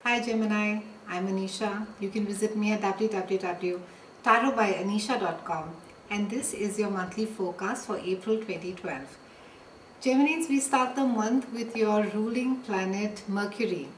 Hi Gemini, I'm Anisha. You can visit me at www.tarotbyanisha.com, and this is your monthly forecast for April 2012. Geminis, we start the month with your ruling planet Mercury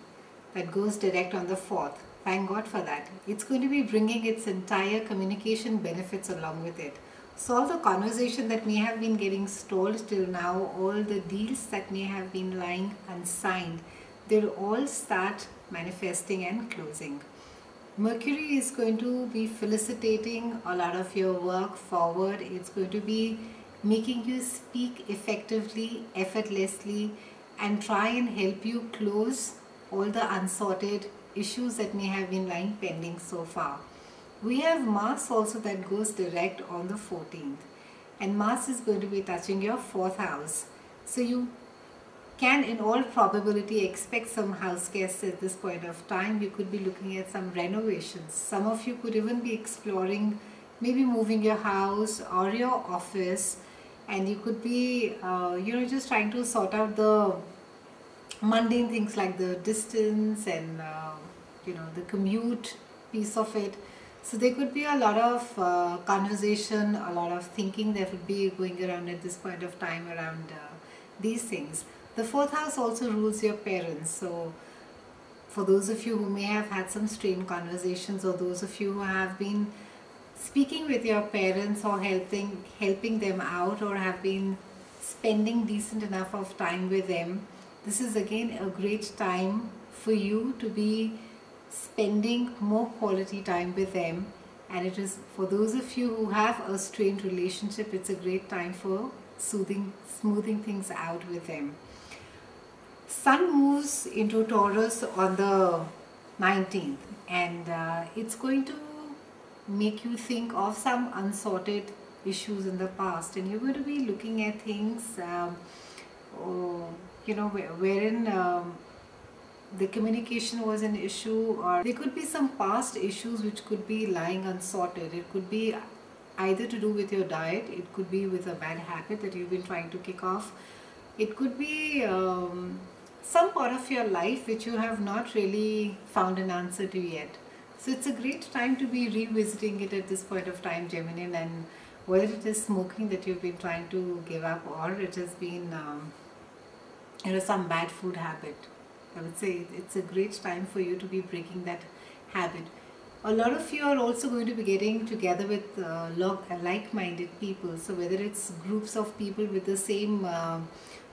that goes direct on the 4th. Thank God for that. It's going to be bringing its entire communication benefits along with it. So all the conversation that may have been getting stalled till now, all the deals that may have been lying unsigned, they'll all start manifesting and closing. Mercury is going to be felicitating a lot of your work forward. It's going to be making you speak effectively, effortlessly, and try and help you close all the unsorted issues that may have been lying pending so far. We have Mars also that goes direct on the 14th, and Mars is going to be touching your 4th house. So you can in all probability expect some house guests at this point of time. You could be looking at some renovations. Some of you could even be exploring maybe moving your house or your office, and you could be just trying to sort out the mundane things like the distance and the commute piece of it. So there could be a lot of conversation, a lot of thinking that would be going around at this point of time around these things. The 4th house also rules your parents. So for those of you who may have had some strained conversations, or those of you who have been speaking with your parents or helping them out, or have been spending decent enough of time with them, this is again a great time for you to be spending more quality time with them. And it is for those of you who have a strained relationship, it's a great time for smoothing things out with them. Sun moves into Taurus on the 19th, and it's going to make you think of some unsorted issues in the past, and you're going to be looking at things wherein the communication was an issue, or there could be some past issues which could be lying unsorted. It could be either to do with your diet, it could be with a bad habit that you've been trying to kick off, it could be some part of your life which you have not really found an answer to yet. So it's a great time to be revisiting it at this point of time, Gemini, and whether it is smoking that you've been trying to give up, or it has been some bad food habit, I would say it's a great time for you to be breaking that habit. A lot of you are also going to be getting together with like-minded people. So whether it's groups of people with the same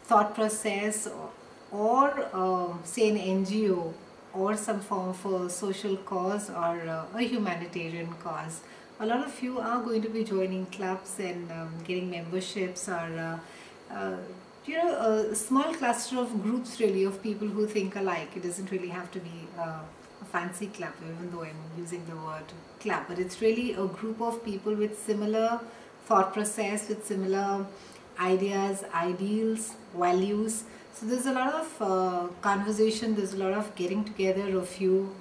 thought process, or say an NGO, or some form of a social cause, or a humanitarian cause. A lot of you are going to be joining clubs and getting memberships, or a small cluster of groups really of people who think alike. It doesn't really have to be a fancy club, even though I'm using the word club, but it's really a group of people with similar thought process, with similar ideas, ideals, values. So there's a lot of conversation, there's a lot of getting together of you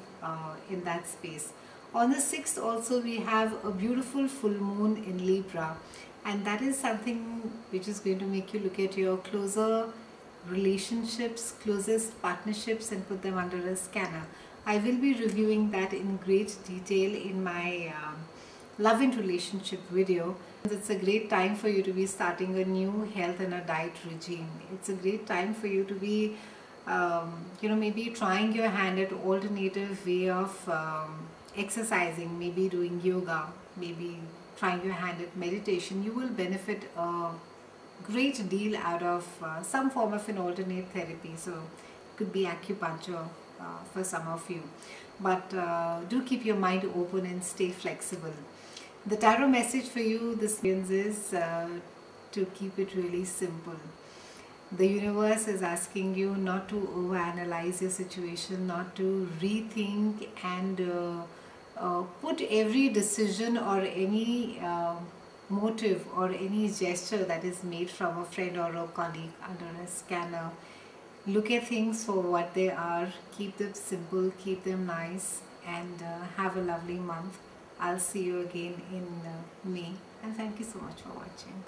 in that space. On the 6th also we have a beautiful full moon in Libra, and that is something which is going to make you look at your closer relationships, closest partnerships, and put them under a scanner. I will be reviewing that in great detail in my love and relationship video. It's a great time for you to be starting a new health and a diet regime. It's a great time for you to be maybe trying your hand at alternative way of exercising, maybe doing yoga, maybe trying your hand at meditation. You will benefit a great deal out of some form of an alternate therapy. So it could be acupuncture for some of you, but do keep your mind open and stay flexible. The tarot message for you this month is to keep it really simple. The universe is asking you not to overanalyze your situation, not to rethink and put every decision or any motive or any gesture that is made from a friend or a colleague under a scanner. Look at things for what they are, keep them simple, keep them nice, and have a lovely month. I'll see you again in May, and thank you so much for watching.